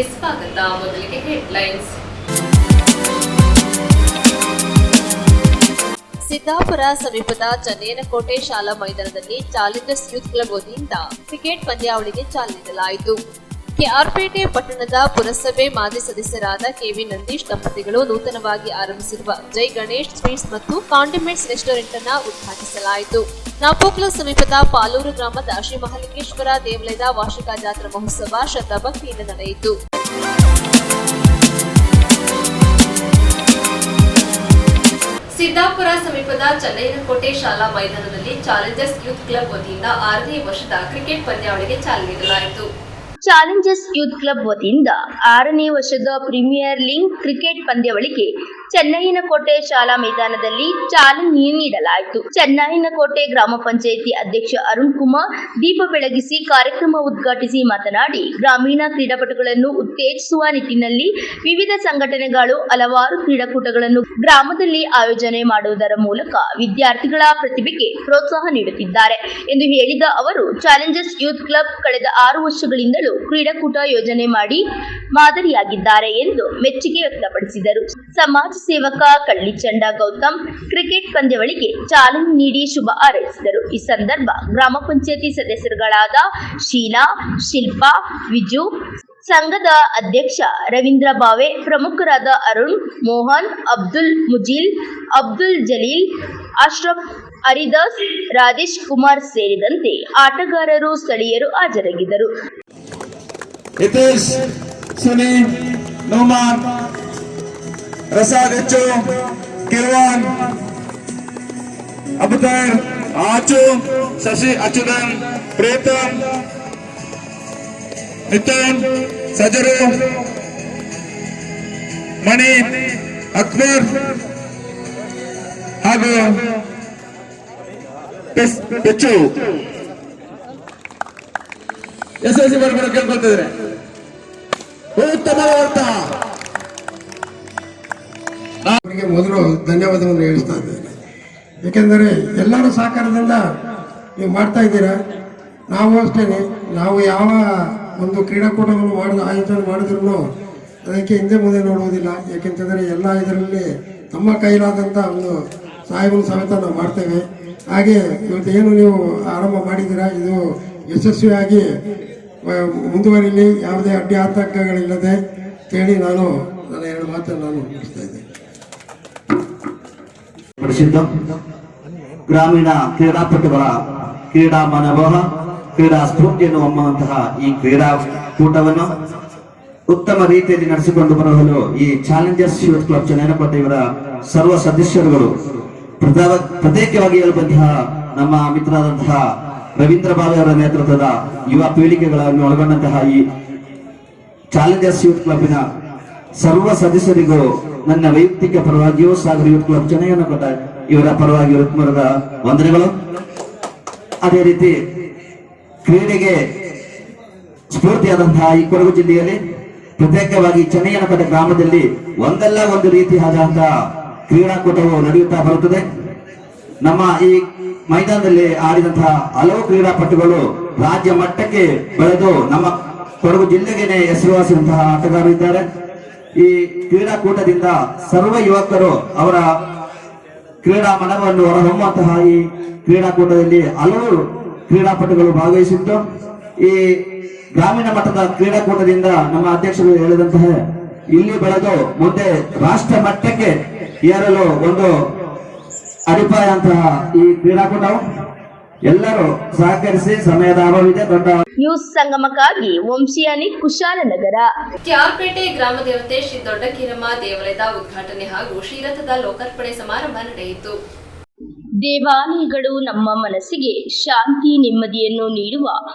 ನ್ಯೂಸ್ಗೆ ಸ್ವಾಗತ. ಮೊದಲಿಗೆ ಹೆಡ್ಲೈನ್ಸ್. ಸಿದ್ದಾಪುರ ಸಮೀಪದ ಚನ್ನೇನಕೋಟೆ ಶಾಲಾ ಮೈದಾನದಲ್ಲಿ ಚಾಲೆಂಜರ್ಸ್ ಯೂತ್ ಕ್ಲಬ್ ವತಿಯಿಂದ ಕ್ರಿಕೆಟ್ ಪಂದ್ಯಾವಳಿಗೆ ಚಾಲನೆ ನೀಡಲಾಯಿತು. ಕೆಆರ್ಪೇಟೆ ಪಟ್ಟಣದ ಪುರಸಭೆ ಮಾಜಿ ಸದಸ್ಯರಾದ ಕೆವಿ ನಂದೀಶ್ ದಂಪತಿಗಳು ನೂತನವಾಗಿ ಆರಂಭಿಸಿರುವ ಜೈ ಗಣೇಶ್ ಸ್ವೀಟ್ಸ್ ಮತ್ತು ಕಾಂಡಿಮೆಂಟ್ಸ್ ರೆಸ್ಟೋರೆಂಟ್ ಅನ್ನು ಉದ್ಘಾಟಿಸಲಾಯಿತು. ನಾಪೋಕ್ಲ ಸಮೀಪದ ಪಾಲೂರು ಗ್ರಾಮದ ಶ್ರೀ ಮಹಾಲಿಂಗೇಶ್ವರ ದೇವಾಲಯದ ವಾರ್ಷಿಕ ಜಾತ್ರಾ ಮಹೋತ್ಸವ ಶ್ರದ್ಧಾಭಕ್ತಿಯಿಂದ ನಡೆಯಿತು. ಸಿದ್ದಾಪುರ ಸಮೀಪದ ಚನ್ನಯ್ಯನಕೋಟೆ ಶಾಲಾ ಮೈದಾನದಲ್ಲಿ ಚಾಲೆಂಜರ್ಸ್ ಯೂತ್ ಕ್ಲಬ್ ವತಿಯಿಂದ 6ನೇ ವರ್ಷದ ಕ್ರಿಕೆಟ್ ಪಂದ್ಯಾವಳಿಗೆ ಚಾಲನೆ ನೀಡಲಾಯಿತು. ಚಾಲೆಂಜರ್ಸ್ ಯೂತ್ ಕ್ಲಬ್ ವತಿಯಿಂದ 6ನೇ ವರ್ಷದ ಪ್ರೀಮಿಯರ್ ಲೀಗ್ ಕ್ರಿಕೆಟ್ ಪಂದ್ಯಾವಳಿಗೆ ಚನ್ನಯ್ಯನಕೋಟೆ ಶಾಲಾ ಮೈದಾನದಲ್ಲಿ ಚಾಲನೆ ನೀಡಲಾಯಿತು. ಚನ್ನಯ್ಯನಕೋಟೆ ಗ್ರಾಮ ಪಂಚಾಯಿತಿ ಅಧ್ಯಕ್ಷ ಅರುಣ್ ಕುಮಾರ್ ದೀಪ ಬೆಳಗಿಸಿ ಕಾರ್ಯಕ್ರಮ ಉದ್ಘಾಟಿಸಿ ಮಾತನಾಡಿ, ಗ್ರಾಮೀಣ ಕ್ರೀಡಾಪಟುಗಳನ್ನು ಉತ್ತೇಜಿಸುವ ನಿಟ್ಟಿನಲ್ಲಿ ವಿವಿಧ ಸಂಘಟನೆಗಳು ಹಲವಾರು ಕ್ರೀಡಾಕೂಟಗಳನ್ನು ಗ್ರಾಮದಲ್ಲಿ ಆಯೋಜನೆ ಮಾಡುವುದರ ಮೂಲಕ ವಿದ್ಯಾರ್ಥಿಗಳ ಪ್ರತಿಭೆಗೆ ಪ್ರೋತ್ಸಾಹ ನೀಡುತ್ತಿದ್ದಾರೆ ಎಂದು ಹೇಳಿದ ಅವರು, ಚಾಲೆಂಜರ್ಸ್ ಯೂತ್ ಕ್ಲಬ್ ಕಳೆದ 6 ವರ್ಷಗಳಿಂದಲೂ ಕ್ರೀಡಾಕೂಟ ಯೋಜನೆ ಮಾಡಿ ಮಾದರಿಯಾಗಿದ್ದಾರೆ ಎಂದು ಮೆಚ್ಚುಗೆ ವ್ಯಕ್ತಪಡಿಸಿದರು. ಸಮಾಜ ಸೇವಕ ಕಳ್ಳಿಚಂಡ ಗೌತಮ್ ಕ್ರಿಕೆಟ್ ಪಂದ್ಯಾವಳಿಗೆ ಚಾಲನೆ ನೀಡಿ ಶುಭ ಹಾರೈಸಿದರು. ಈ ಸಂದರ್ಭ ಗ್ರಾಮ ಪಂಚಾಯಿತಿ ಸದಸ್ಯರುಗಳಾದ ಶೀಲಾ, ಶಿಲ್ಪಾ, ವಿಜು, ಸಂಘದ ಅಧ್ಯಕ್ಷ ರವೀಂದ್ರ ಬಾವೆ, ಪ್ರಮುಖರಾದ ಅರುಣ್, ಮೋಹನ್, ಅಬ್ದುಲ್ ಮುಜೀಲ್, ಅಬ್ದುಲ್ ಜಲೀಲ್, ಅಶ್ರಫ್, ಹರಿದಾಸ್, ರಾಜೇಶ್ ಕುಮಾರ್ ಸೇರಿದಂತೆ ಆಟಗಾರರು, ಸ್ಥಳೀಯರು ಹಾಜರಾಗಿದ್ದರು. ಹಿತೇಶ್, ಸುನಿ, ನೋಮಾನ್, ರಸಾದ್ ಹೆಚ್ಚು, ಕಿರ್ವಾನ್, ಅಬುದರ್, ಆಚು, ಶಶಿ ಅಚ್ಯುತನ್, ಪ್ರೀತಮ್, ನಿತಿನ್, ಸಜರು, ಮಣಿ, ಅಕ್ಬರ್ ಹಾಗೂ ಪೆಚ್ಚು ಎಸ್ಎಸ್ಸಿ ಬರ್ಕೊಂಡು ಕೇಳ್ಕೊಳ್ತಿದ್ರೆ ಉತ್ತಮವಾದ ಅವರಿಗೆ ಮೊದಲು ಧನ್ಯವಾದವನ್ನು ಹೇಳ್ತಾ ಇದ್ದೇನೆ. ಏಕೆಂದರೆ ಎಲ್ಲರ ಸಹಕಾರದಿಂದ ನೀವು ಮಾಡ್ತಾ ಇದ್ದೀರಾ. ನಾವು ಅಷ್ಟೇ, ನಾವು ಯಾವ ಒಂದು ಕ್ರೀಡಾಕೂಟವನ್ನು ಆಯೋಜನೆ ಮಾಡಿದ್ರು ಅದಕ್ಕೆ ಹಿಂದೆ ಮುಂದೆ ನೋಡುವುದಿಲ್ಲ. ಏಕೆಂತಂದರೆ ಎಲ್ಲ ಇದರಲ್ಲಿ ತಮ್ಮ ಕೈಲಾದಂಥ ಒಂದು ಸಹಾಯವನ್ನು ಸಮೇತ ನಾವು ಮಾಡ್ತೇವೆ. ಹಾಗೆ ಇವತ್ತೇನು ನೀವು ಆರಂಭ ಮಾಡಿದ್ದೀರಾ, ಇದು ಯಶಸ್ವಿಯಾಗಿ ಮುಂದುವರಿಲಿ, ಯಾವುದೇ ಅಡ್ಡಿ ಆತಂಕಗಳಿಲ್ಲದೆ ಹೇಳಿ ನಾನು ನನ್ನ 2 ಮಾತನ್ನು ನಾನು ಮುಗಿಸ್ತಾ ಇದ್ದೇನೆ. ಪ್ರಸಿದ್ಧ ಗ್ರಾಮೀಣ ಕ್ರೀಡಾಪಟುಗಳ ಕ್ರೀಡಾ ಮನೋಭಾವ, ಕ್ರೀಡಾ ಸ್ಫೂರ್ತಿಯನ್ನು ಹೊಮ್ಮುವಂತಹ ಈ ಕ್ರೀಡಾಕೂಟವನ್ನು ಉತ್ತಮ ರೀತಿಯಲ್ಲಿ ನಡೆಸಿಕೊಂಡು ಬರಲು ಈ ಚಾಲೆಂಜರ್ಸ್ ಯೂತ್ ಕ್ಲಬ್ ಚನ್ನಯ್ಯನಕೋಟೆ ಇವರ ಸರ್ವ ಸದಸ್ಯರುಗಳು ಪ್ರತ್ಯೇಕವಾಗಿ ಹೇಳುವಂತಹ ನಮ್ಮ ಮಿತ್ರರಾದಂತಹ ರವೀಂದ್ರ ಬಾಬೆ ಅವರ ನೇತೃತ್ವದ ಯುವ ಪೀಳಿಗೆಗಳನ್ನು ಒಳಗೊಂಡಂತಹ ಈ ಚಾಲೆಂಜರ್ಸ್ ಯೂತ್ ಕ್ಲಬ್ನ ಸರ್ವ ಸದಸ್ಯರಿಗೂ ನನ್ನ ವೈಯಕ್ತಿಕ ಪರವಾಗಿಯೂ ಸಾಗರ ಯೂತ್ ಕ್ಲಬ್ ಚನ್ನಯ್ಯನಕೋಟೆ ಇವರ ಪರವಾಗಿ ಹೃತ್ಪೂರ್ವಕ ವಂದನೆಗಳು. ಅದೇ ರೀತಿ ಕ್ರೀಡೆಗೆ ಸ್ಫೂರ್ತಿಯಾದಂತಹ ಈ ಕೊಡಗು ಜಿಲ್ಲೆಯಲ್ಲಿ ಪ್ರತ್ಯೇಕವಾಗಿ ಚನ್ನಯ್ಯನಕೋಟೆ ಗ್ರಾಮದಲ್ಲಿ ಒಂದಲ್ಲ ಒಂದು ರೀತಿಯಾದಂತಹ ಕ್ರೀಡಾಕೂಟವು ನಡೆಯುತ್ತಾ ಬರುತ್ತದೆ. ನಮ್ಮ ಈ ಮೈದಾನದಲ್ಲಿ ಆಡಿದಂತಹ ಹಲವು ಕ್ರೀಡಾಪಟುಗಳು ರಾಜ್ಯ ಮಟ್ಟಕ್ಕೆ ಬೆಳೆದು ನಮ್ಮ ಕೊಡಗು ಜಿಲ್ಲೆಗೆ ಹೆಸರುವಾಸಿದಂತಹ ಆಟಗಾರರು ಇದ್ದಾರೆ. ಈ ಕ್ರೀಡಾಕೂಟದಿಂದ ಸರ್ವ ಯುವಕರು ಅವರ ಕ್ರೀಡಾ ಮನವನ್ನು ಹೊರಹೊಮ್ಮುವಂತಹ ಈ ಕ್ರೀಡಾಕೂಟದಲ್ಲಿ ಹಲವು ಕ್ರೀಡಾಪಟುಗಳು ಭಾಗವಹಿಸಿದ್ದು, ಈ ಗ್ರಾಮೀಣ ಮಟ್ಟದ ಕ್ರೀಡಾಕೂಟದಿಂದ ನಮ್ಮ ಅಧ್ಯಕ್ಷರು ಹೇಳಿದಂತಹ ಇಲ್ಲಿ ಬೆಳೆದು ಮುಂದೆ ರಾಷ್ಟ್ರ ಮಟ್ಟಕ್ಕೆ ಏರಲು ಒಂದು ಅಡಿಪಾಯ ಅಂತಹ ಈ ಕ್ರೀಡಾಕೂಟವು ಎಲ್ಲರೂ ಸಹಕರಿಸಿ, ಸಮಯದ ಅಭಾವವಿದೆ. ದೊಡ್ಡ ನ್ಯೂಸ್ ಸಂಗಮಕ್ಕಾಗಿ ವಂಶಿಯಾನಿ, ಕುಶಾಲನಗರ. ಕೆಆರ್ಪೇಟೆ ಗ್ರಾಮ ದೇವತೆ ಶ್ರೀ ದೊಡ್ಡಕೀರಮ್ಮ ದೇವಾಲಯದ ಉದ್ಘಾಟನೆ ಹಾಗೂ ಶ್ರೀರಥದ ಲೋಕಾರ್ಪಣೆ ಸಮಾರಂಭ ನಡೆಯಿತು. ದೇವಾಲಯಗಳು ನಮ್ಮ ಮನಸ್ಸಿಗೆ ಶಾಂತಿ, ನೆಮ್ಮದಿಯನ್ನು ನೀಡುವ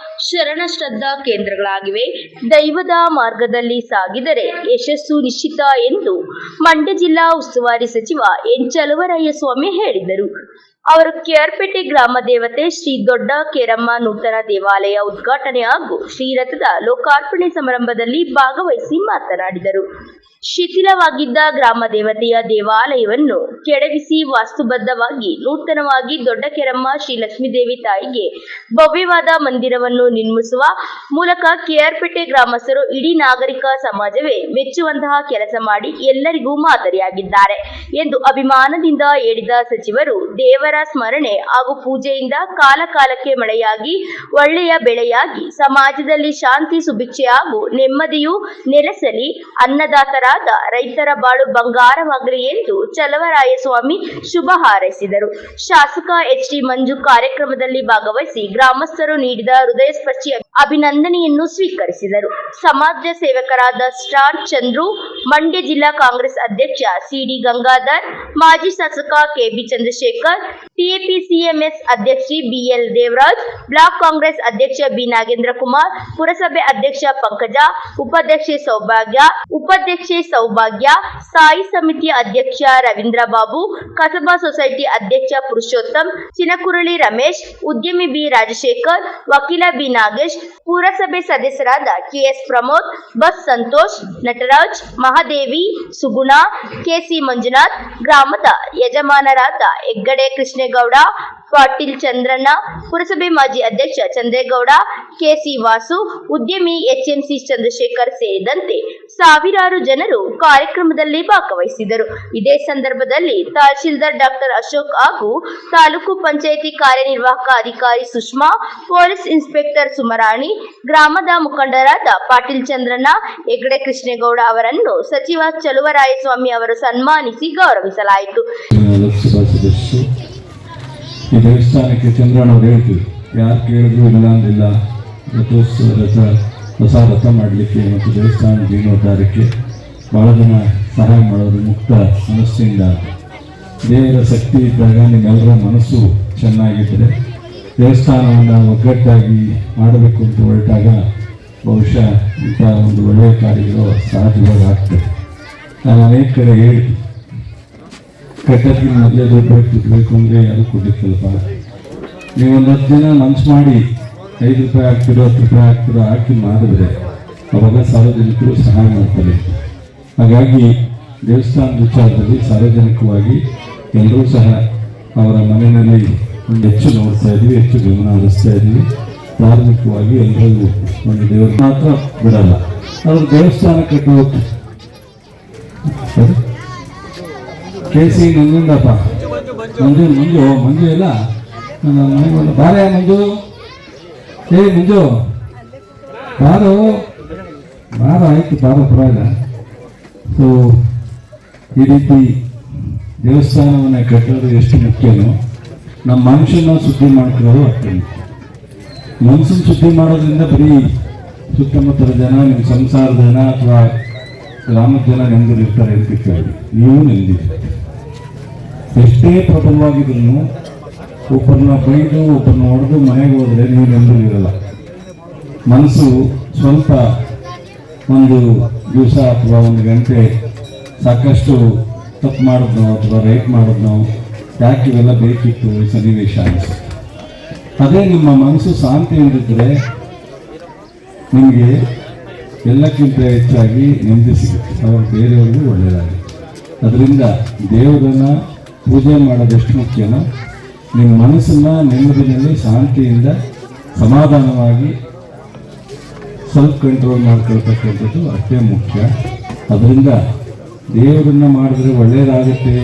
ಶರಣ ಶ್ರದ್ಧಾ ಕೇಂದ್ರಗಳಾಗಿವೆ. ದೈವದ ಮಾರ್ಗದಲ್ಲಿ ಸಾಗಿದರೆ ಯಶಸ್ಸು ನಿಶ್ಚಿತ ಎಂದು ಮಂಡ್ಯ ಜಿಲ್ಲಾ ಉಸ್ತುವಾರಿ ಸಚಿವ ಎನ್ ಚಲುವರಾಯಸ್ವಾಮಿ ಹೇಳಿದರು. ಅವರು ಕೆಆರ್ಪೇಟೆ ಗ್ರಾಮ ದೇವತೆ ಶ್ರೀ ದೊಡ್ಡ ಕೇರಮ್ಮ ನೂತನ ದೇವಾಲಯ ಉದ್ಘಾಟನೆ ಹಾಗೂ ಶ್ರೀರಥದ ಲೋಕಾರ್ಪಣೆ ಸಮಾರಂಭದಲ್ಲಿ ಭಾಗವಹಿಸಿ ಮಾತನಾಡಿದರು. ಶಿಥಿಲವಾಗಿದ್ದ ಗ್ರಾಮ ದೇವತೆಯ ದೇವಾಲಯವನ್ನು ಕೆಡವಿಸಿ ವಾಸ್ತುಬದ್ಧವಾಗಿ ನೂತನವಾಗಿ ದೊಡ್ಡ ಕೆರಮ್ಮ ಶ್ರೀ ಲಕ್ಷ್ಮೀದೇವಿ ತಾಯಿಗೆ ಭವ್ಯವಾದ ಮಂದಿರವನ್ನು ನಿರ್ಮಿಸುವ ಮೂಲಕ ಕೆಆರ್ಪೇಟೆ ಗ್ರಾಮಸ್ಥರು ಇಡೀ ನಾಗರಿಕ ಸಮಾಜವೇ ಮೆಚ್ಚುವಂತಹ ಕೆಲಸ ಮಾಡಿ ಎಲ್ಲರಿಗೂ ಮಾದರಿಯಾಗಿದ್ದಾರೆ ಎಂದು ಅಭಿಮಾನದಿಂದ ಹೇಳಿದ ಸಚಿವರು, ದೇವರ ಸ್ಮರಣೆ ಹಾಗೂ ಪೂಜೆಯಿಂದ ಕಾಲ ಕಾಲಕ್ಕೆ ಮಳೆಯಾಗಿ ಒಳ್ಳೆಯ ಬೆಳೆಯಾಗಿ ಸಮಾಜದಲ್ಲಿ ಶಾಂತಿ ಸುಭಿಕ್ಷೆ ಹಾಗೂ ನೆಮ್ಮದಿಯು ನೆಲೆಸಲಿ, ಅನ್ನದಾತರ ರೈತರ ಬಾಳು ಬಂಗಾರವಾಗಲಿ ಎಂದು ಚಲುವರಾಯಸ್ವಾಮಿ ಶುಭ ಹಾರೈಸಿದರು. ಶಾಸಕ ಎಚ್.ಡಿ. ಮಂಜು ಕಾರ್ಯಕ್ರಮದಲ್ಲಿ ಭಾಗವಹಿಸಿ ಗ್ರಾಮಸ್ಥರು ನೀಡಿದ ಹೃದಯಸ್ಪರ್ಶಿ ಅಭಿನಂದನೆಯನ್ನು ಸ್ವೀಕರಿಸಿದರು. ಸಮಾಜ ಸೇವಕರಾದ ಸ್ಟಾರ್ ಚಂದ್ರು, ಮಂಡ್ಯ ಜಿಲ್ಲಾ ಕಾಂಗ್ರೆಸ್ ಅಧ್ಯಕ್ಷ ಸಿ.ಡಿ. ಗಂಗಾಧರ್, ಮಾಜಿ ಶಾಸಕ ಕೆ.ಬಿ. ಚಂದ್ರಶೇಖರ್, ಟಿಎಪಿಸಿಎಂಎಸ್ ಅಧ್ಯಕ್ಷೆ ಬಿ.ಎಲ್. ದೇವರಾಜ್, ಬ್ಲಾಕ್ ಕಾಂಗ್ರೆಸ್ ಅಧ್ಯಕ್ಷ ಬಿ. ನಾಗೇಂದ್ರ ಕುಮಾರ್, ಪುರಸಭೆ ಅಧ್ಯಕ್ಷ ಪಂಕಜ, ಉಪಾಧ್ಯಕ್ಷೆ ಸೌಭಾಗ್ಯ, ಸ್ಥಾಯಿ ಸಮಿತಿಯ ಅಧ್ಯಕ್ಷ ರವೀಂದ್ರ ಬಾಬು, ಕಸಬಾ ಸೊಸೈಟಿ ಅಧ್ಯಕ್ಷ ಪುರುಷೋತ್ತಮ್, ಚಿನಕುರಳಿ ರಮೇಶ್, ಉದ್ಯಮಿ ಬಿ. ರಾಜಶೇಖರ್, ವಕೀಲ ಬಿ. ನಾಗೇಶ್, ಪುರಸಭೆ ಸದಸ್ಯರಾದ ಕೆ.ಎಸ್. ಪ್ರಮೋದ್, ಬಸ್ ಸಂತೋಷ್, ನಟರಾಜ್, ಮಹಾದೇವಿ, ಸುಗುಣ, ಕೆ.ಸಿ. ಮಂಜುನಾಥ್, ಗ್ರಾಮದ ಯಜಮಾನರಾದ ಹೆಗ್ಗಡೆ ಕೃಷ್ಣೇಗೌಡ, ಪಾಟೀಲ್ ಚಂದ್ರಣ್ಣ, ಪುರಸಭೆ ಮಾಜಿ ಅಧ್ಯಕ್ಷ ಚಂದ್ರೇಗೌಡ, ಕೆ.ಸಿ. ವಾಸು, ಉದ್ಯಮಿ ಎಚ್.ಎಂ.ಸಿ. ಚಂದ್ರಶೇಖರ್ ಸೇರಿದಂತೆ ಸಾವಿರಾರು ಜನರು ಕಾರ್ಯಕ್ರಮದಲ್ಲಿ ಭಾಗವಹಿಸಿದರು. ಇದೇ ಸಂದರ್ಭದಲ್ಲಿ ತಹಶೀಲ್ದಾರ್ ಡಾಕ್ಟರ್ ಅಶೋಕ್ ಹಾಗೂ ತಾಲೂಕು ಪಂಚಾಯಿತಿ ಕಾರ್ಯನಿರ್ವಾಹಕ ಅಧಿಕಾರಿ ಸುಷ್ಮಾ, ಪೊಲೀಸ್ ಇನ್ಸ್ಪೆಕ್ಟರ್ ಸುಮರಾಣಿ, ಗ್ರಾಮದ ಮುಖಂಡರಾದ ಪಾಟೀಲ್ ಚಂದ್ರಣ್ಣ, ಹೆಗ್ಗಡೆ ಕೃಷ್ಣೇಗೌಡ ಅವರನ್ನು ಸಚಿವ ಚಲುವರಾಯಸ್ವಾಮಿ ಅವರು ಸನ್ಮಾನಿಸಿ ಗೌರವಿಸಲಾಯಿತು. ಈ ದೇವಸ್ಥಾನಕ್ಕೆ ಚಂದ್ರಣ್ಣವ್ರು ಹೇಳ್ತೀವಿ, ಯಾರು ಕೇಳಿದ್ರು ಇಲ್ಲ ಅಂದಿಲ್ಲ, ಹೊಸ ರಥ ಮಾಡಲಿಕ್ಕೆ ಮತ್ತು ದೇವಸ್ಥಾನ ಜೀರ್ಣೋದ್ಧಾರಕ್ಕೆ ಭಾಳ ಜನ ಸಹಾಯ ಮಾಡೋದು ಮುಕ್ತ ಮನಸ್ಸಿಂದ. ದೇವರ ಶಕ್ತಿ ಇದ್ದಾಗ ನಿಮ್ಮೆಲ್ಲರ ಮನಸ್ಸು ಚೆನ್ನಾಗಿದ್ದರೆ ದೇವಸ್ಥಾನವನ್ನು ಒಗ್ಗಟ್ಟಾಗಿ ಮಾಡಬೇಕು ಅಂತ ಹೊರಟಾಗ ಬಹುಶಃ ಇಂಥ ಒಂದು ಒಳ್ಳೆಯ ಕಾರ್ಯಗಳು ಸಹಜವಾಗಿ ಆಗ್ತದೆ. ನಾನು ಅನೇಕ ಕಡೆ ಹೇಳಿ ಕಟ್ಟಕ್ಕೆ ಮೊದಲೇ ದುಡ್ಡು ಅಂದರೆ ಯಾರು ಕೊಡಲಿಕ್ಕಲ್ಪ. ನೀವೊಂದು 10 ದಿನ ಮನ್ಸು ಮಾಡಿ 5 ರೂಪಾಯಿ ಹಾಕ್ತಿರೋ 10 ರೂಪಾಯಿ ಹಾಕ್ತಿರೋ ಹಾಕಿ ಮಾಡಿದ್ರೆ ಅವಾಗ ಸಾರ್ವಜನಿಕರು ಸಹಾಯ ಮಾಡ್ತಾರೆ. ಹಾಗಾಗಿ ದೇವಸ್ಥಾನದ ವಿಚಾರದಲ್ಲಿ ಸಾರ್ವಜನಿಕವಾಗಿ ಎಲ್ಲರೂ ಸಹ ಅವರ ಮನೆಯಲ್ಲಿ ಒಂದು ಹೆಚ್ಚು ನೋಡ್ತಾ ಇದ್ದೀವಿ, ಹೆಚ್ಚು ಗಮನ ಹರಿಸ್ತಾ ಇದ್ದೀವಿ. ಧಾರ್ಮಿಕವಾಗಿ ಎಲ್ಲರಿಗೂ ಒಂದು ದೇವರು ಮಾತ್ರ ಬಿಡಲ್ಲ. ಅವರು ದೇವಸ್ಥಾನ ಕಟ್ಟುವುದು ಕೆ.ಸಿ. ನಂಜುಂಡಪ್ಪ, ಮಂಜು ಇಲ್ಲ ಬಾರ ಮಂಜು, ಮಂಜು ಬಾರೋ ಆಯ್ತು, ಬಾರೋ ಪರವಾಗಿಲ್ಲ. ಸೊ ಈ ರೀತಿ ದೇವಸ್ಥಾನವನ್ನು ಕಟ್ಟೋದು ಎಷ್ಟು ಮುಖ್ಯನೋ ನಮ್ಮ ಮನುಷ್ಯನ ಶುದ್ಧಿ ಮಾಡ್ಕೊಳ್ಳೋದು ಅಷ್ಟೇ ಮುಖ್ಯ. ಮನಸ್ಸನ್ನು ಶುದ್ಧಿ ಮಾಡೋದ್ರಿಂದ ಬರೀ ಸುತ್ತಮುತ್ತಲ ಜನ, ನಿಮ್ಮ ಸಂಸಾರದ ಜನ ಅಥವಾ ಗ್ರಾಮದ ಜನ ನೆಮ್ಮದಿರ್ತಾರೆ ಅಂತ ಕೇಳಿ, ನೀವು ನೆಮ್ಮದಿರ್ತೀರಿ. ಎಷ್ಟೇ ಪ್ರಬಲವಾಗಿದ್ರು ಒಬ್ಬರನ್ನ ಬೈದು ಒಬ್ಬರನ್ನ ಹೊಡೆದು ಮನೆಗೆ ಹೋದರೆ ನೀವು ನೆಮ್ಮದಿರಲ್ಲ. ಮನಸ್ಸು ಸ್ವಲ್ಪ ಒಂದು ದಿವಸ ಅಥವಾ ಒಂದು ಗಂಟೆ ಸಾಕಷ್ಟು ತಪ್ಪು ಮಾಡಿದ್ನೋ ಅಥವಾ ರೈಟ್ ಮಾಡಿದ್ನೋ, ಯಾಕೆ ಇವೆಲ್ಲ ಬೇಕಿತ್ತು ಈ ಸನ್ನಿವೇಶ ಅನಿಸುತ್ತೆ. ಅದೇ ನಿಮ್ಮ ಮನಸ್ಸು ಶಾಂತಿಯಿಂದಿದ್ದರೆ ನಿಮಗೆ ಎಲ್ಲಕ್ಕಿಂತ ಹೆಚ್ಚಾಗಿ ನೆಮ್ಮದಿ ಸಿಗುತ್ತೆ, ಅವ್ರು ಬೇರೆಯವ್ರಿಗೂ ಒಳ್ಳೆಯದಾಗುತ್ತೆ. ಅದರಿಂದ ದೇವರನ್ನು ಪೂಜೆ ಮಾಡೋದೆಷ್ಟು ಮುಖ್ಯನೋ ನಿಮ್ಮ ಮನಸ್ಸನ್ನು ನೆಮ್ಮದಿನಲ್ಲಿ ಶಾಂತಿಯಿಂದ ಸಮಾಧಾನವಾಗಿ ಸೆಲ್ಫ್ ಕಂಟ್ರೋಲ್ ಮಾಡ್ಕೊಳ್ತಕ್ಕಂಥದ್ದು ಅಷ್ಟೇ ಮುಖ್ಯ. ಅದರಿಂದ ದೇವರನ್ನು ಮಾಡಿದ್ರೆ ಒಳ್ಳೆಯದಾಗುತ್ತೆ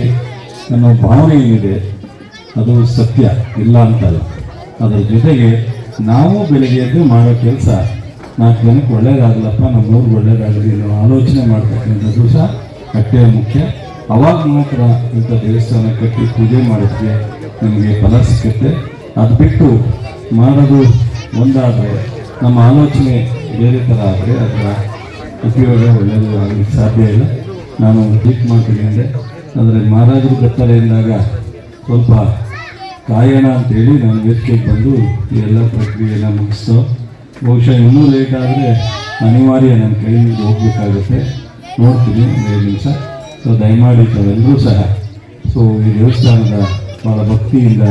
ಅನ್ನೋ ಭಾವನೆ ಏನಿದೆ ಅದು ಸತ್ಯ, ಇಲ್ಲ ಅಂತಲ್ಲ. ಅದರ ಜೊತೆಗೆ ನಾವು ಬೆಳಗ್ಗೆ ಎದ್ದು ಮಾಡೋ ಕೆಲಸ 4 ಜನಕ್ಕೆ ಒಳ್ಳೇದಾಗಲಪ್ಪ, ನಮ್ಮೂರಿಗೆ ಒಳ್ಳೇದಾಗಲಿ ಅನ್ನೋ ಆಲೋಚನೆ ಮಾಡ್ತಕ್ಕಂಥದ್ದು ಸಹ ಅಷ್ಟೇ ಮುಖ್ಯ. ಅವಾಗ ಮಾತ್ರ ಇಂಥ ದೇವಸ್ಥಾನ ಕಟ್ಟಿ ಪೂಜೆ ಮಾಡೋಕ್ಕೆ ನಮಗೆ ಫಲ ಸಿಕ್ಕುತ್ತೆ. ಅದು ಬಿಟ್ಟು ಮಾಡೋದು ಒಂದಾದರೆ ನಮ್ಮ ಆಲೋಚನೆ ಬೇರೆ ಥರ ಆದರೆ ಅದರ ಉಪಯೋಗ ಒಳ್ಳೆಯದು ಆಗಲಿಕ್ಕೆ ಸಾಧ್ಯ ಇಲ್ಲ. ನಾನು ಟ್ವೀಟ್ ಮಾಡ್ತೀನಿ ಅಂದರೆ ಆದರೆ ಮಹಾರಾಜರು ಬರ್ತಾರೆ ಎಂದಾಗ ಸ್ವಲ್ಪ ಕಾಯೋಣ ಅಂತೇಳಿ ನಾನು ವೇದಿಕೆಗೆ ಬಂದು ಈ ಎಲ್ಲ ಪ್ರಕ್ರಿಯೆಯನ್ನು ಮುಗಿಸ್ತೋ. ಬಹುಶಃ ಇನ್ನೂ ಲೇಟ್ ಆದರೆ ಅನಿವಾರ್ಯ ನನ್ನ ಕೈಯಿಂದ ಹೋಗಬೇಕಾಗುತ್ತೆ, ನೋಡ್ತೀನಿ 5 ನಿಮಿಷ. ಸೊ ದಯಮಾಡಿ ತಾವೆಲ್ಲರೂ ಸಹ ಈ ದೇವಸ್ಥಾನದ ಬಹಳ ಭಕ್ತಿಯಿಂದ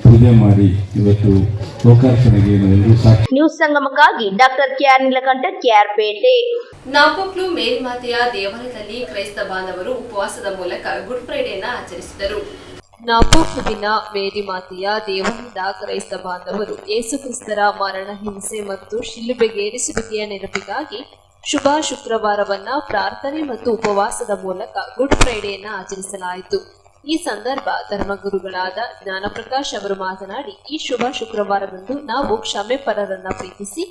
ಪೂಜೆ ಮಾಡಿ ಇವತ್ತು ಲೋಕಾರ್ಪಣೆಗೆ ನಾವೆಲ್ಲರೂ ಸಾಕ್ಷಿ. ನ್ಯೂಸ್ ಸಂಗಮಕ್ಕಾಗಿ doctor KR Neelakantha, KR Pete. Napoklu ಮೇಲ್ಮಾತೆಯ ದೇವಾಲಯದಲ್ಲಿ ಕ್ರೈಸ್ತ ಬಾಂಧವರು ಉಪವಾಸದ ಮೂಲಕ ಗುಡ್ ಫ್ರೈಡೇನ ಆಚರಿಸಿದರು. ನಾಪೋಕ್ಲುವಿನ ಮೇರಿ ಮಾತೆಯ ದೇವಾಲಯದ ಕ್ರೈಸ್ತ ಬಾಂಧವರು ಯೇಸು ಕ್ರಿಸ್ತರ ಮರಣ, ಹಿಂಸೆ ಮತ್ತು ಶಿಲುಬೆಗೇರಿಸುವಿಕೆಯ ನೆನಪಿಗಾಗಿ ಶುಭ ಶುಕ್ರವಾರವನ್ನ ಪ್ರಾರ್ಥನೆ ಮತ್ತು ಉಪವಾಸದ ಮೂಲಕ ಗುಡ್ ಫ್ರೈಡೇಯನ್ನ ಆಚರಿಸಲಾಯಿತು. ಈ ಸಂದರ್ಭ ಧರ್ಮಗುರುಗಳಾದ ಜ್ಞಾನಪ್ರಕಾಶ್ ಅವರು ಮಾತನಾಡಿ, ಈ ಶುಭ ಶುಕ್ರವಾರದಂದು ನಾವು ಕ್ಷಮೆ ಪರರನ್ನ ಪ್ರೀತಿಸಿ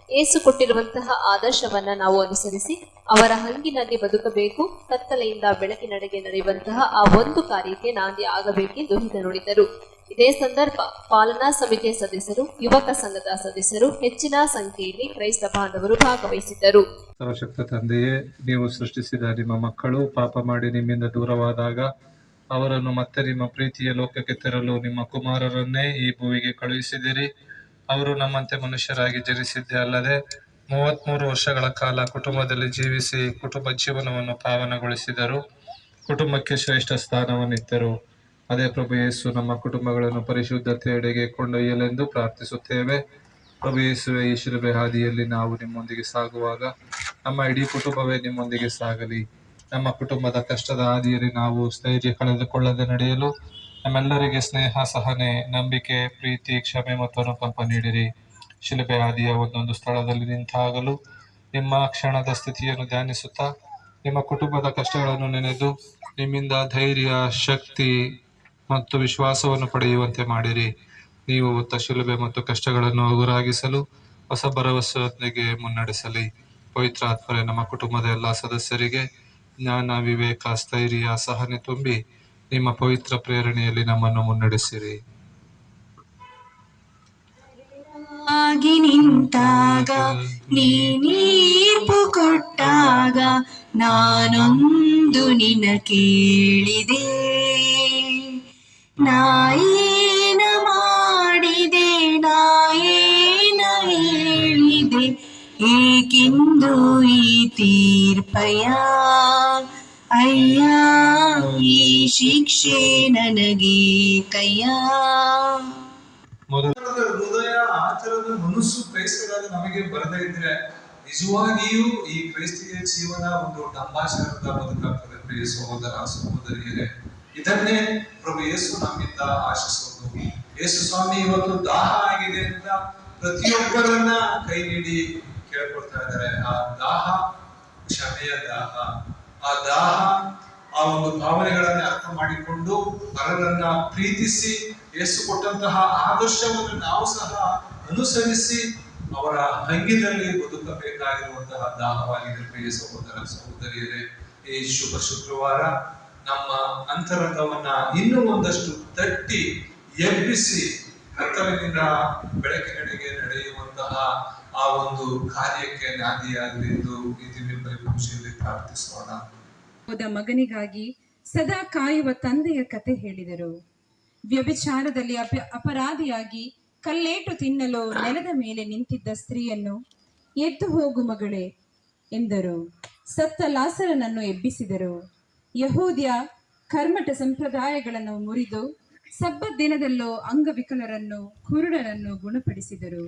ಯೇಸು ಕೊಟ್ಟಿರುವಂತಹ ಆದರ್ಶವನ್ನ ನಾವು ಅನುಸರಿಸಿ ಅವರ ಹಂಗಿನಲ್ಲಿ ಬದುಕಬೇಕು, ಕತ್ತಲೆಯಿಂದ ಬೆಳಕಿನಡೆಗೆ ನಡೆಯುವಂತಹ ಆ ಒಂದು ಕಾರ್ಯಕ್ಕೆ ನಾಂದಿ ಆಗಬೇಕೆಂದು ಹಿತ ನುಡಿದರು. ಇದೇ ಸಂದರ್ಭ ಪಾಲನಾ ಸಮಿತಿಯ ಸದಸ್ಯರು, ಯುವಕ ಸಂಘದ ಸದಸ್ಯರು, ಹೆಚ್ಚಿನ ಸಂಖ್ಯೆಯಲ್ಲಿ ಕ್ರೈಸ್ತ ಬಾಂಧವರು ಭಾಗವಹಿಸಿದ್ದರು. ಸರ್ವಶಕ್ತ ತಂದೆಯೇ, ನೀವು ಸೃಷ್ಟಿಸಿದ ನಿಮ್ಮ ಮಕ್ಕಳು ಪಾಪ ಮಾಡಿ ನಿಮ್ಮಿಂದ ದೂರವಾದಾಗ ಅವರನ್ನು ಮತ್ತೆ ನಿಮ್ಮ ಪ್ರೀತಿಯ ಲೋಕಕ್ಕೆ ತರಲು ನಿಮ್ಮ ಕುಮಾರರನ್ನೇ ಈ ಭೂಮಿಗೆ ಕಳುಹಿಸಿದಿರಿ. ಅವರು ನಮ್ಮಂತೆ ಮನುಷ್ಯರಾಗಿ ಜನಿಸಿದ್ದೇ ಅಲ್ಲದೆ 33 ವರ್ಷಗಳ ಕಾಲ ಕುಟುಂಬದಲ್ಲಿ ಜೀವಿಸಿ ಕುಟುಂಬ ಜೀವನವನ್ನು ಪಾವನಗೊಳಿಸಿದರು. ಕುಟುಂಬಕ್ಕೆ ಶ್ರೇಷ್ಠ ಸ್ಥಾನವನ್ನಿತ್ತರು. ಅದೇ ಪ್ರಭು ಯೇಸು ನಮ್ಮ ಕುಟುಂಬಗಳನ್ನು ಪರಿಶುದ್ಧತೆಯೆಡೆಗೆ ಕೊಂಡೊಯ್ಯಲೆಂದು ಪ್ರಾರ್ಥಿಸುತ್ತೇವೆ. ಪ್ರಭು ಯೇಸುವೆ, ಈ ಶಿಲುಬೆ ಹಾದಿಯಲ್ಲಿ ನಾವು ನಿಮ್ಮೊಂದಿಗೆ ಸಾಗುವಾಗ ನಮ್ಮ ಇಡೀ ಕುಟುಂಬವೇ ನಿಮ್ಮೊಂದಿಗೆ ಸಾಗಲಿ. ನಮ್ಮ ಕುಟುಂಬದ ಕಷ್ಟದ ಹಾದಿಯಲ್ಲಿ ನಾವು ಸ್ಥೈರ್ಯ ಕಳೆದುಕೊಳ್ಳದೆ ನಡೆಯಲು ನಮ್ಮೆಲ್ಲರಿಗೆ ಸ್ನೇಹ, ಸಹನೆ, ನಂಬಿಕೆ, ಪ್ರೀತಿ, ಕ್ಷಮೆ ಮತ್ತು ಅನುಕಂಪ ನೀಡಿರಿ. ಶಿಲುಬೆ ಹಾದಿಯ ಒಂದೊಂದು ಸ್ಥಳದಲ್ಲಿ ನಿಂತಾಗಲೂ ನಿಮ್ಮ ಕ್ಷಣದ ಸ್ಥಿತಿಯನ್ನು ಧ್ಯಾನಿಸುತ್ತಾ ನಿಮ್ಮ ಕುಟುಂಬದ ಕಷ್ಟಗಳನ್ನು ನೆನೆದು ನಿಮ್ಮಿಂದ ಧೈರ್ಯ, ಶಕ್ತಿ ಮತ್ತು ವಿಶ್ವಾಸವನ್ನು ಪಡೆಯುವಂತೆ ಮಾಡಿರಿ. ನೀವು ಹೊತ್ತ ಶಿಲುಬೆ ಮತ್ತು ಕಷ್ಟಗಳನ್ನು ಹಗುರಾಗಿಸಲು ಹೊಸ ಭರವಸೆಯೊಂದಿಗೆ ಮುನ್ನಡೆಸಲಿ. ಪವಿತ್ರ ಆತ್ಮರೇ, ನಮ್ಮ ಕುಟುಂಬದ ಎಲ್ಲ ಸದಸ್ಯರಿಗೆ ಜ್ಞಾನ, ವಿವೇಕ, ಸ್ಥೈರ್ಯ, ಸಹನೆ ತುಂಬಿ ನಿಮ್ಮ ಪವಿತ್ರ ಪ್ರೇರಣೆಯಲ್ಲಿ ನಮ್ಮನ್ನು ಮುನ್ನಡೆಸಿರಿ. ನಿಂತಾಗ ನೀರ್ಪು ಕೊಟ್ಟಾಗ ನಾನೊಂದು ನಿನ್ನ ಕೇಳಿದೆ, ನಾಯೇನ ಮಾಡಿದೆ, ನಾಯೇನ ಹೇಳಿದೆ, ಏಕೆಂದು ಈ ತೀರ್ಪಯ, ಅಯ್ಯ ಈ ಶಿಕ್ಷೆ ನನಗೆ ಕಯ್ಯ. ಹೃದಯ ಆಚರಣೆ ಮನಸ್ಸು ಕ್ರೈಸ್ತರಾದ ನಮಗೆ ಬರದೇ ಇದ್ರೆ ನಿಜವಾಗಿಯೂ ಈ ಕ್ರೈಸ್ತಿಯ ಜೀವನ ಒಂದು ಡಂಬಾಚಾರದ ಬದುಕಾಗ್ತದೆ. ಪ್ರಿಯ ಸಹೋದರ ಸಹೋದರಿಯರೇ, ಇದನ್ನೇ ಪ್ರಭು ಯೇಸು ನಮ್ಮಿಂದ ಆಶಿಸುವುದು. ಯೇಸು ಸ್ವಾಮಿ ಇವತ್ತು ದಾಹ ಆಗಿದೆ ಅಂತ ಪ್ರತಿಯೊಬ್ಬರನ್ನ ಕೈ ನೀಡಿ ಕೇಳ್ಕೊಳ್ತಾ ಇದ್ದಾರೆ. ಆ ದಾಹ ಕ್ಷಮೆಯ ದಾಹ, ಆ ದಾಹ ಆ ಒಂದು ಭಾವನೆಗಳನ್ನ ಅರ್ಥ ಮಾಡಿಕೊಂಡು ಪರರನ್ನ ಪ್ರೀತಿಸಿ ಯೇಸು ಕೊಟ್ಟಂತಹ ಆದರ್ಶವನ್ನು ನಾವು ಸಹ ಅನುಸರಿಸಿ ಅವರ ಹಂಗಿನಲ್ಲಿ ಬದುಕಬೇಕಾಗಿರುವಂತಹ ದಾಹವಾಗಿದೆ. ಪ್ರಿಯ ಸಹೋದರ ಸಹೋದರಿಯರೇ, ಈ ಶುಭ ಶುಕ್ರವಾರ ನಮ್ಮ ಅಂತರಂಗವನ್ನ ಇನ್ನೂ ಒಂದಷ್ಟು ತಟ್ಟಿ ಎಬ್ಬಿಸಿ ಕತ್ತಲಿನಿಂದ ಬೆಳಕಿನೆಡೆಗೆ ನಡೆಯುವಂತಹ ಆ ಒಂದು ಕಾರ್ಯಕ್ಕೆ ನಾಂದಿಯಾಗಲಿ ಎಂದು ಈ ದಿವ್ಯ ಪೂಜೆಯಲ್ಲಿ ಪ್ರಾರ್ಥಿಸೋಣ. ಮಗನಿಗಾಗಿ ಸದಾ ಕಾಯುವ ತಂದೆಯ ಕತೆ ಹೇಳಿದರು. ವ್ಯಭಿಚಾರದಲ್ಲಿ ಅಪರಾಧಿಯಾಗಿ ಕಲ್ಲೇಟು ತಿನ್ನಲು ನೆಲದ ಮೇಲೆ ನಿಂತಿದ್ದ ಸ್ತ್ರೀಯನ್ನು ಎದ್ದು ಹೋಗು ಮಗಳೇ ಎಂದರು. ಸತ್ತ ಲಾಸರನನ್ನು ಎಬ್ಬಿಸಿದರು. ಯಹೂದ್ಯ ಕರ್ಮಠ ಸಂಪ್ರದಾಯಗಳನ್ನು ಮುರಿದು ಸಬ್ಬತ್ ದಿನದಲ್ಲೂ ಅಂಗವಿಕಲರನ್ನು, ಕುರುಡರನ್ನು ಗುಣಪಡಿಸಿದರು.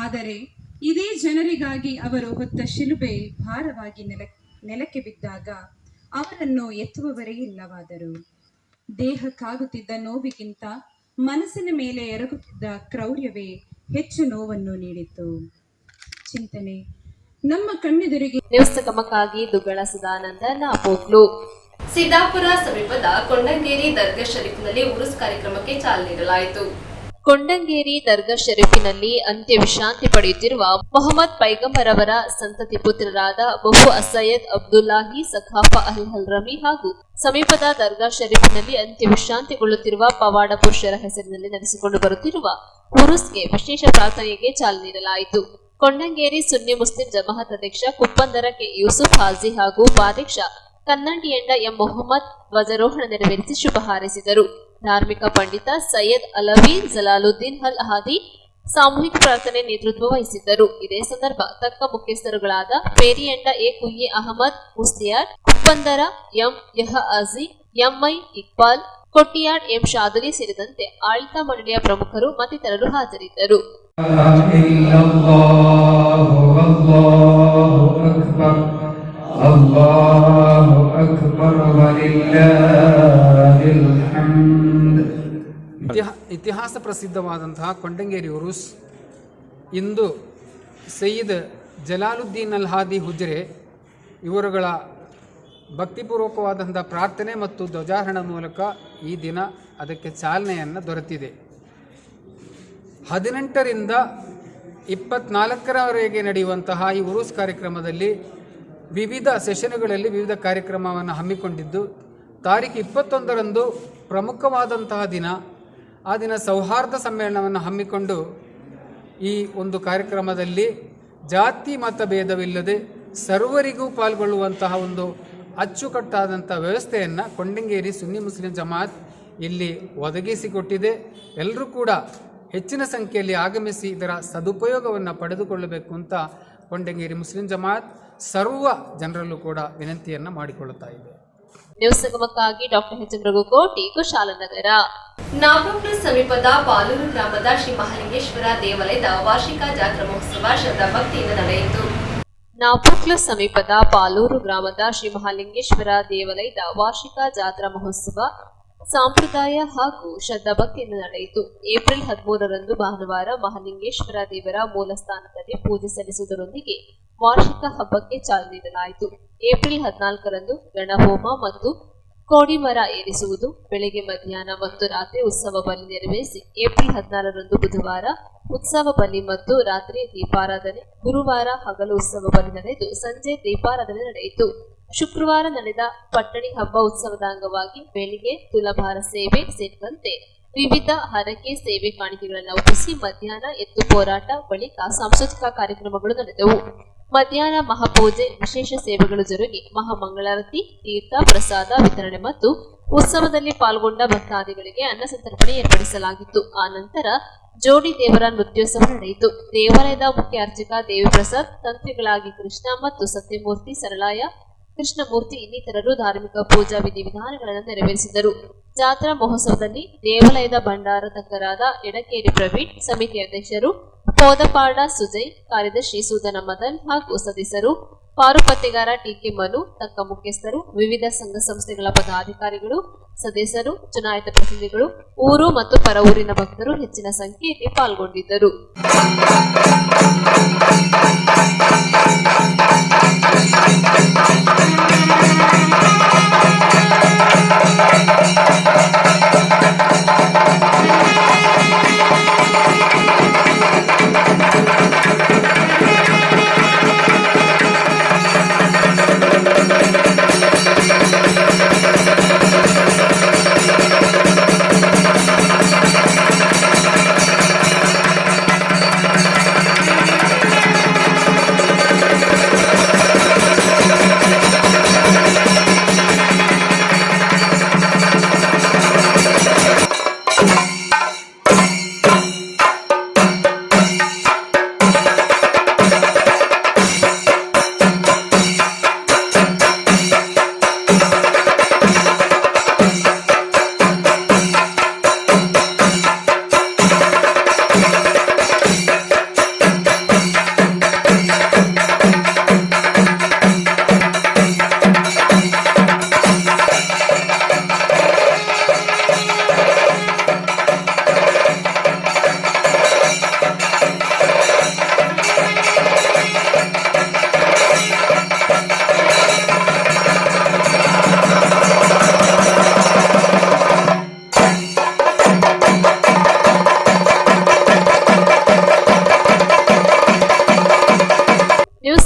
ಆದರೆ ಇದೇ ಜನರಿಗಾಗಿ ಅವರು ಹೊತ್ತ ಶಿಲುಬೆ ಭಾರವಾಗಿ ನೆಲಕ್ಕೆ ಬಿದ್ದಾಗ ಅವರನ್ನು ಎತ್ತುವವರೇ ಇಲ್ಲವಾದರು. ದೇಹಕ್ಕಾಗುತ್ತಿದ್ದ ನೋವಿಗಿಂತ ಮನಸ್ಸಿನ ಮೇಲೆ ಎರಗುತ್ತಿದ್ದ ಕ್ರೌರ್ಯವೇ ಹೆಚ್ಚು ನೋವನ್ನು ನೀಡಿತು. ಚಿಂತನೆ. ನಮ್ಮ ಕಣ್ಣೆದುರಿಗೆ ನ್ಯೂಸ್ ದುಗ್ಗಳ ಸದಾನಂದ, ನಾಪೋಕ್ಲು. ಸಿದ್ದಾಪುರ ಸಮೀಪದ ಕೊಂಡಂಗೇರಿ ದರ್ಗಾ ಶರೀಫ್ನಲ್ಲಿ ಉರುಸ್ ಕಾರ್ಯಕ್ರಮಕ್ಕೆ ಚಾಲನೆ ನೀಡಲಾಯಿತು. ಕೊಂಡಂಗೇರಿ ದರ್ಗಾ ಶರೀಫಿನಲ್ಲಿ ಅಂತ್ಯ ವಿಶ್ರಾಂತಿ ಪಡೆಯುತ್ತಿರುವ ಮೊಹಮ್ಮದ್ ಪೈಗಂಬರ್ ಅವರ ಸಂತತಿ ಪುತ್ರರಾದ ಬಹು ಅಸಯ್ಯದ್ ಅಬ್ದುಲ್ಲಾಹಿ ಸಖಾಫಾ ಅಲ್ ಹಲ್ರಮಿ ಹಾಗೂ ಸಮೀಪದ ದರ್ಗಾ ಶರೀಫಿನಲ್ಲಿ ಅಂತ್ಯ ವಿಶ್ರಾಂತಿಗೊಳ್ಳುತ್ತಿರುವ ಪವಾಡ ಪುರುಷರ ಹೆಸರಿನಲ್ಲಿ ನಡೆಸಿಕೊಂಡು ಬರುತ್ತಿರುವ ಉರುಸ್ಗೆ ವಿಶೇಷ ಪ್ರಾರ್ಥನೆಗೆ ಚಾಲನೆ ನೀಡಲಾಯಿತು. ಕೊಂಡಂಗೇರಿ ಸುನ್ನಿ ಮುಸ್ಲಿಂ ಜಮಾಅತ್ ಅಧ್ಯಕ್ಷ ಕುಪ್ಪಂದರ ಕೆ ಯೂಸುಫ್ ಹಾಜಿ ಹಾಗೂ ಉಪಾಧ್ಯಕ್ಷ ಕನ್ನಂಡಿಯಂಡ ಎಂ ಮೊಹಮ್ಮದ್ ಧ್ವಜಾರೋಹಣ ನೆರವೇರಿಸಿ ಶುಭ ಹಾರೈಸಿದರು. ಧಾರ್ಮಿಕ ಪಂಡಿತ ಸೈಯದ್ ಅಲವಿ ಜಲಾಲುದ್ದೀನ್ ಅಲ್ ಹಾದಿ ಸಾಮೂಹಿಕ ಪ್ರಾರ್ಥನೆ ನೇತೃತ್ವ ವಹಿಸಿದ್ದರು. ಇದೇ ಸಂದರ್ಭ ತಕ್ಕ ಮುಖ್ಯಸ್ಥರುಗಳಾದ ಪೇರಿಯಂಡ ಎ ಕುಯ್ಯಿ ಅಹಮದ್ ಮುಸ್ಲಿಯಾರ್, ಕುಪ್ಪಂದರ ಎಂ ಯಹ ಅಜಿ, ಎಂಐ ಇಕ್ಬಾಲ್, ಕೊಟ್ಟಿಯಾಡ್ ಎಂ ಶಾದುಲಿ ಸೇರಿದಂತೆ ಆಡಳಿತ ಮಂಡಳಿಯ ಪ್ರಮುಖರು ಮತ್ತಿತರರು ಹಾಜರಿದ್ದರು. ಇತಿಹಾಸ ಪ್ರಸಿದ್ಧವಾದಂತಹ ಕೊಂಡಂಗೇರಿ ಉರುಸ್ ಇಂದು ಸಯ್ಯದ್ ಜಲಾಲುದ್ದೀನ್ ಅಲ್ ಹಾದಿ ಹುಜ್ರೆ ಇವರುಗಳ ಭಕ್ತಿಪೂರ್ವಕವಾದಂಥ ಪ್ರಾರ್ಥನೆ ಮತ್ತು ಧ್ವಜಾರೋಹಣ ಮೂಲಕ ಈ ದಿನ ಅದಕ್ಕೆ ಚಾಲನೆಯನ್ನು ದೊರೆತಿದೆ. 18ರಿಂದ 24ರವರೆಗೆ ನಡೆಯುವಂತಹ ಈ ಉರುಸ್ ಕಾರ್ಯಕ್ರಮದಲ್ಲಿ ವಿವಿಧ ಸೆಷನ್ಗಳಲ್ಲಿ ವಿವಿಧ ಕಾರ್ಯಕ್ರಮವನ್ನು ಹಮ್ಮಿಕೊಂಡಿದ್ದು, ತಾರೀಖು 21ರಂದು ಪ್ರಮುಖವಾದಂತಹ ದಿನ, ಆ ದಿನ ಸೌಹಾರ್ದ ಸಮ್ಮೇಳನವನ್ನು ಹಮ್ಮಿಕೊಂಡು ಈ ಒಂದು ಕಾರ್ಯಕ್ರಮದಲ್ಲಿ ಜಾತಿ ಮತ ಭೇದವಿಲ್ಲದೆ ಸರ್ವರಿಗೂ ಪಾಲ್ಗೊಳ್ಳುವಂತಹ ಒಂದು ಅಚ್ಚುಕಟ್ಟಾದಂಥ ವ್ಯವಸ್ಥೆಯನ್ನು ಕೊಂಡಂಗೇರಿ ಸುನ್ನಿ ಮುಸ್ಲಿಂ ಜಮಾತ್ ಇಲ್ಲಿ ಒದಗಿಸಿಕೊಟ್ಟಿದೆ. ಎಲ್ಲರೂ ಕೂಡ ಹೆಚ್ಚಿನ ಸಂಖ್ಯೆಯಲ್ಲಿ ಆಗಮಿಸಿ ಇದರ ಸದುಪಯೋಗವನ್ನು ಪಡೆದುಕೊಳ್ಳಬೇಕು ಅಂತ ಕೊಂಡಂಗೇರಿ ಮುಸ್ಲಿಂ ಜಮಾತ್ ಸರ್ವ ಜನರಲ್ಲೂ ಕೂಡ ವಿನಂತಿಯನ್ನು ಮಾಡಿಕೊಳ್ಳುತ್ತಾ ಇದೆ. ನ್ಯೂಸ್ ಸಂಗಮಕ್ಕಾಗಿ ಡಾಕ್ಟರ್ ಎಚ್ ರಘುಕೋಟಿ, ಕುಶಾಲನಗರ. ನಾಪೋಕ್ಲು ಸಮೀಪದ ಪಾಲೂರು ಗ್ರಾಮದ ಶ್ರೀ ಮಹಾಲಿಂಗೇಶ್ವರ ದೇವಾಲಯದ ವಾರ್ಷಿಕ ಜಾತ್ರಾ ಮಹೋತ್ಸವ ಶ್ರದ್ಧಾ ಭಕ್ತಿಯಿಂದ ನಡೆಯಿತು. ನಾಪೋಕ್ಲು ಸಮೀಪದ ಪಾಲೂರು ಗ್ರಾಮದ ಶ್ರೀ ಮಹಾಲಿಂಗೇಶ್ವರ ದೇವಾಲಯದ ವಾರ್ಷಿಕ ಜಾತ್ರಾ ಮಹೋತ್ಸವ ಸಂಪ್ರದಾಯ ಹಾಗೂ ಶ್ರದ್ಧಾ ಭಕ್ತಿಯಿಂದ ನಡೆಯಿತು. ಏಪ್ರಿಲ್ 13ರಂದು ಭಾನುವಾರ ಮಹಾಲಿಂಗೇಶ್ವರ ದೇವರ ಮೂಲ ಸ್ಥಾನದಲ್ಲಿ ಪೂಜೆ ಸಲ್ಲಿಸುವುದರೊಂದಿಗೆ ವಾರ್ಷಿಕ ಹಬ್ಬಕ್ಕೆ ಚಾಲನೆ ನೀಡಲಾಯಿತು. ಏಪ್ರಿಲ್ 14ರಂದು ಗಣಹೋಮ ಮತ್ತು ಕೋಡಿಮರ ಏರಿಸುವುದು, ಬೆಳಗ್ಗೆ, ಮಧ್ಯಾಹ್ನ ಮತ್ತು ರಾತ್ರಿ ಉತ್ಸವ ಬಲಿ ನೆರವೇರಿಸಿ ಏಪ್ರಿಲ್ 16ರಂದು ಬುಧವಾರ ಉತ್ಸವ ಬಲಿ ಮತ್ತು ರಾತ್ರಿ ದೀಪಾರಾಧನೆ, ಗುರುವಾರ ಹಗಲು ಉತ್ಸವ ಬಲಿ ನಡೆದು ಸಂಜೆ ದೀಪಾರಾಧನೆ ನಡೆಯಿತು. ಶುಕ್ರವಾರ ನಡೆದ ಪಟ್ಟಣಿ ಹಬ್ಬ ಉತ್ಸವದ ಅಂಗವಾಗಿ ಬೆಳಿಗ್ಗೆ ತುಲಾಭಾರ ಸೇವೆ ಸೇರಿದಂತೆ ವಿವಿಧ ಹರಕೆ ಸೇವೆ ಕಾಣಿಕೆಗಳನ್ನು ಒಪ್ಪಿಸಿ ಮಧ್ಯಾಹ್ನ ಎತ್ತು ಹೋರಾಟ, ಬಳಿಕ ಸಾಂಸ್ಕೃತಿಕ ಕಾರ್ಯಕ್ರಮಗಳು ನಡೆದವು. ಮಧ್ಯಾಹ್ನ ಮಹಾಪೂಜೆ, ವಿಶೇಷ ಸೇವೆಗಳು ಜರುಗಿ ಮಹಾಮಂಗಳಾರತಿ, ತೀರ್ಥ ಪ್ರಸಾದ ವಿತರಣೆ ಮತ್ತು ಉತ್ಸವದಲ್ಲಿ ಪಾಲ್ಗೊಂಡ ಭಕ್ತಾದಿಗಳಿಗೆ ಅನ್ನ ಸಂತರ್ಪಣೆ ಏರ್ಪಡಿಸಲಾಗಿತ್ತು. ಆ ನಂತರ ಜೋಡಿ ದೇವರ ನೃತ್ಯೋತ್ಸವ ನಡೆಯಿತು. ದೇವಾಲಯದ ಮುಖ್ಯ ಅರ್ಚಕ ದೇವಿ ಪ್ರಸಾದ್, ತಂತ್ರಿಗಳಾಗಿ ಕೃಷ್ಣ ಮತ್ತು ಸತ್ಯಮೂರ್ತಿ, ಸರಳಾಯ, ಕೃಷ್ಣಮೂರ್ತಿ ಇನ್ನಿತರರು ಧಾರ್ಮಿಕ ಪೂಜಾ ವಿಧಿವಿಧಾನಗಳನ್ನು ನೆರವೇರಿಸಿದರು. ಜಾತ್ರಾ ಮಹೋತ್ಸವದಲ್ಲಿ ದೇವಾಲಯದ ಭಂಡಾರತಕ್ಕರಾದ ಎಡಕೇರಿ ಪ್ರವೀಣ್, ಸಮಿತಿ ಅಧ್ಯಕ್ಷರು ಪೋದಪಾಡ ಸುಜಯ್, ಕಾರ್ಯದರ್ಶಿ ಸೂದನ ಮದನ್ ಹಾಗೂ ಸದಸ್ಯರು, ಪಾರುಪತ್ತೆಗಾರ ಟಿಕೆ ಮನು, ತಕ್ಕ ಮುಖ್ಯಸ್ಥರು, ವಿವಿಧ ಸಂಘ ಸಂಸ್ಥೆಗಳ ಪದಾಧಿಕಾರಿಗಳು, ಸದಸ್ಯರು, ಚುನಾಯಿತ ಪ್ರತಿನಿಧಿಗಳು, ಊರು ಮತ್ತು ಪರ ಊರಿನ ಭಕ್ತರು ಹೆಚ್ಚಿನ ಸಂಖ್ಯೆಯಲ್ಲಿ ಪಾಲ್ಗೊಂಡಿದ್ದರು.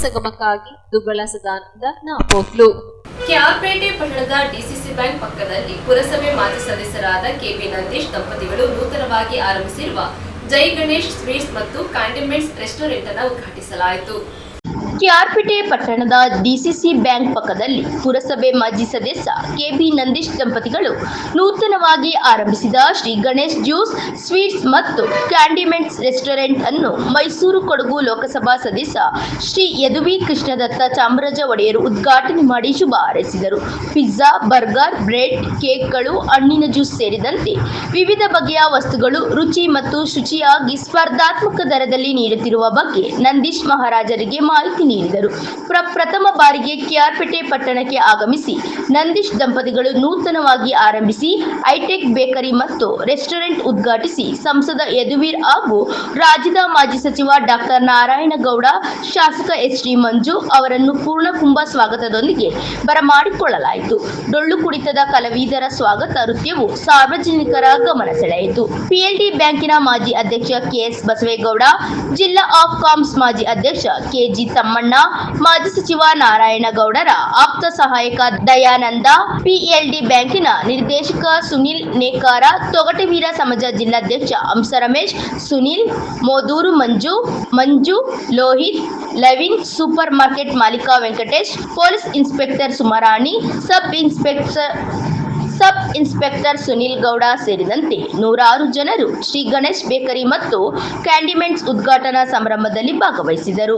ಸಂಗಮಕ್ಕಾಗಿ ದುಗ್ಗಳ ಸದಾನಂದ, ನಾಪೋಕ್ಲು. ಕೆಆರ್ಪೇಟೆ ಪಟ್ಟಣದ ಡಿಸಿಸಿ ಬ್ಯಾಂಕ್ ಪಕ್ಕದಲ್ಲಿ ಪುರಸಭೆ ಮಾಜಿ ಸದಸ್ಯರಾದ ಕೆಬಿ ನಂದೀಶ್ ದಂಪತಿಗಳು ನೂತನವಾಗಿ ಆರಂಭಿಸಿರುವ ಜೈ ಗಣೇಶ್ ಸ್ವೀಟ್ಸ್ ಮತ್ತು ಕಾಂಡಿಮೆಂಟ್ಸ್ ರೆಸ್ಟೋರೆಂಟ್ ಅನ್ನು ಉದ್ಘಾಟಿಸಲಾಯಿತು. ಕೆಆರ್ಪೇಟೆ ಪಟ್ಟಣದ ಡಿಸಿಸಿ ಬ್ಯಾಂಕ್ ಪಕ್ಕದಲ್ಲಿ ಪುರಸಭೆ ಮಾಜಿ ಸದಸ್ಯ ಕೆಬಿ ನಂದೀಶ್ ದಂಪತಿಗಳು ನೂತನವಾಗಿ ಆರಂಭಿಸಿದ ಶ್ರೀ ಗಣೇಶ್ ಜ್ಯೂಸ್ ಸ್ವೀಟ್ಸ್ ಮತ್ತು ಕ್ಯಾಂಡಿಮೆಂಟ್ಸ್ ರೆಸ್ಟೋರೆಂಟ್ ಅನ್ನು ಮೈಸೂರು ಕೊಡಗು ಲೋಕಸಭಾ ಸದಸ್ಯ ಶ್ರೀ ಯದುವೀರ್ ಕೃಷ್ಣದತ್ತ ಚಾಮರಾಜ ಒಡೆಯರು ಉದ್ಘಾಟನೆ ಮಾಡಿ ಶುಭ ಹಾರೈಸಿದರು. ಪಿಜ್ಜಾ, ಬರ್ಗರ್, ಬ್ರೆಡ್, ಕೇಕ್ಗಳು, ಹಣ್ಣಿನ ಜ್ಯೂಸ್ ಸೇರಿದಂತೆ ವಿವಿಧ ಬಗೆಯ ವಸ್ತುಗಳು ರುಚಿ ಮತ್ತು ಶುಚಿಯಾಗಿ ಸ್ಪರ್ಧಾತ್ಮಕ ದರದಲ್ಲಿ ನೀಡುತ್ತಿರುವ ಬಗ್ಗೆ ನಂದೀಶ್ ಮಹಾರಾಜರಿಗೆ ಮಾಹಿತಿ ನೀಡಿದರು. ಪ್ರಥಮ ಬಾರಿಗೆ ಕೆಆರ್ಪೇಟೆ ಪಟ್ಟಣಕ್ಕೆ ಆಗಮಿಸಿ ನಂದೀಶ್ ದಂಪತಿಗಳು ನೂತನವಾಗಿ ಆರಂಭಿಸಿ ಹೈಟೆಕ್ ಬೇಕರಿ ಮತ್ತು ರೆಸ್ಟೋರೆಂಟ್ ಉದ್ಘಾಟಿಸಿ ಸಂಸದ ಯದುವೀರ್ ಹಾಗೂ ರಾಜ್ಯದ ಮಾಜಿ ಸಚಿವ ಡಾಕ್ಟರ್ ನಾರಾಯಣಗೌಡ, ಶಾಸಕ ಎಚ್.ಡಿ. ಮಂಜು ಅವರನ್ನು ಪೂರ್ಣಕುಂಭ ಸ್ವಾಗತದೊಂದಿಗೆ ಬರಮಾಡಿಕೊಳ್ಳಲಾಯಿತು. ಡೊಳ್ಳು ಕುಣಿತದ ಕಲಾವಿದರ ಸ್ವಾಗತ ನೃತ್ಯವು ಸಾರ್ವಜನಿಕರ ಗಮನ ಸೆಳೆಯಿತು. ಪಿಎಲ್ಡಿ ಬ್ಯಾಂಕಿನ ಮಾಜಿ ಅಧ್ಯಕ್ಷ ಕೆಎಸ್ ಬಸವೇಗೌಡ, ಜಿಲ್ಲಾ ಆಫ್ ಕಾಮ್ಸ್ ಮಾಜಿ ಅಧ್ಯಕ್ಷ ಕೆಜಿ ತಮ್ಮಣ್ಣ, ಮಾಜಿ ಸಚಿವ ನಾರಾಯಣಗೌಡರ ಆಪ್ತ ಸಹಾಯಕ ದಯಾನಂದ, ಪಿಎಲ್ಡಿ ಬ್ಯಾಂಕಿನ ನಿರ್ದೇಶಕ ಸುನಿಲ್ ನೇಕಾರ, ತೊಗಟೆವೀರ ಸಮಾಜ ಜಿಲ್ಲಾಧ್ಯಕ್ಷ ಹಂಸ ರಮೇಶ್, ಸುನಿಲ್, ಮೋದೂರು ಮಂಜು, ಲೋಹಿತ್, ಲವಿನ್, ಸೂಪರ್ ಮಾರ್ಕೆಟ್ ಮಾಲೀಕ Venkatesh, police inspector Sumarani, sub inspector Sunil Gowda ಸೇರಿದಂತೆ ನೂರಾರು ಜನರು ಶ್ರೀ ಗಣೇಶ್ ಬೇಕರಿ ಮತ್ತು ಕ್ಯಾಂಡಿಮೆಂಟ್ಸ್ ಉದ್ಘಾಟನಾ ಸಮಾರಂಭದಲ್ಲಿ ಭಾಗವಹಿಸಿದರು.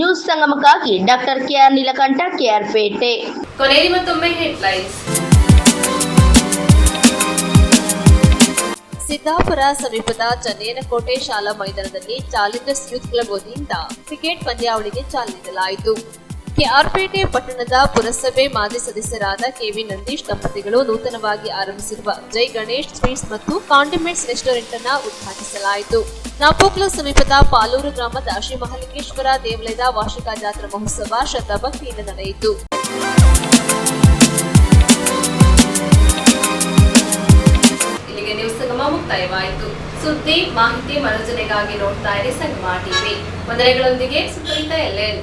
ನ್ಯೂಸ್ ಸಂಗಮಕ್ಕಾಗಿ ಡಾಕ್ಟರ್ ಕೆಆರ್ ನೀಲಕಂಠ, ಕೆಆರ್ಪೇಟೆ. ಕೊನೆಯಲ್ಲಿ ಮತ್ತೊಮ್ಮೆ ಹೆಡ್ಲೈನ್ಸ್. ಸಿದ್ದಾಪುರ ಸಮೀಪದ ಚನ್ನೇನಕೋಟೆ ಶಾಲಾ ಮೈದಾನದಲ್ಲಿ ಚಾಲೆಂಜರ್ಸ್ ಯೂತ್ ಕ್ಲಬ್ ವತಿಯಿಂದ ಕ್ರಿಕೆಟ್ ಪಂದ್ಯಾವಳಿಗೆ ಚಾಲನೆ ನೀಡಲಾಯಿತು. ಕೆಆರ್ಪೇಟೆ ಪಟ್ಟಣದ ಪುರಸಭೆ ಮಾಜಿ ಸದಸ್ಯರಾದ ಕೆವಿ ನಂದೀಶ್ ದಂಪತಿಗಳು ನೂತನವಾಗಿ ಆರಂಭಿಸಿರುವ ಜೈ ಗಣೇಶ್ ಸ್ವೀಟ್ಸ್ ಮತ್ತು ಕಾಂಡಿಮೆಂಟ್ಸ್ ರೆಸ್ಟೋರೆಂಟ್ ಅನ್ನು ಉದ್ಘಾಟಿಸಲಾಯಿತು. ನಾಪೋಕ್ಲ ಸಮೀಪದ ಪಾಲೂರು ಗ್ರಾಮದ ಶ್ರೀ ಮಹಾಲಿಂಗೇಶ್ವರ ದೇವಾಲಯದ ವಾರ್ಷಿಕ ಜಾತ್ರಾ ಮಹೋತ್ಸವ ಶ್ರದ್ಧಾಭಕ್ತಿಯಿಂದ ನಡೆಯಿತು. ಇಲ್ಲಿಗೆ ನ್ಯೂಸ್ ಸಂಗಮ ಮುಕ್ತಾಯವಾಯಿತು. ಸುದ್ದಿ, ಮಾಹಿತಿ, ಮನೋರಂಜನೆಗಾಗಿ ನೋಡ್ತಾ ಇರಿ ಸಂಗಮ ಟಿವಿ. ವಂದನೆಗಳೊಂದಿಗೆ ಸುಪ್ರೀತಾ ಎಲ್ಎನ್.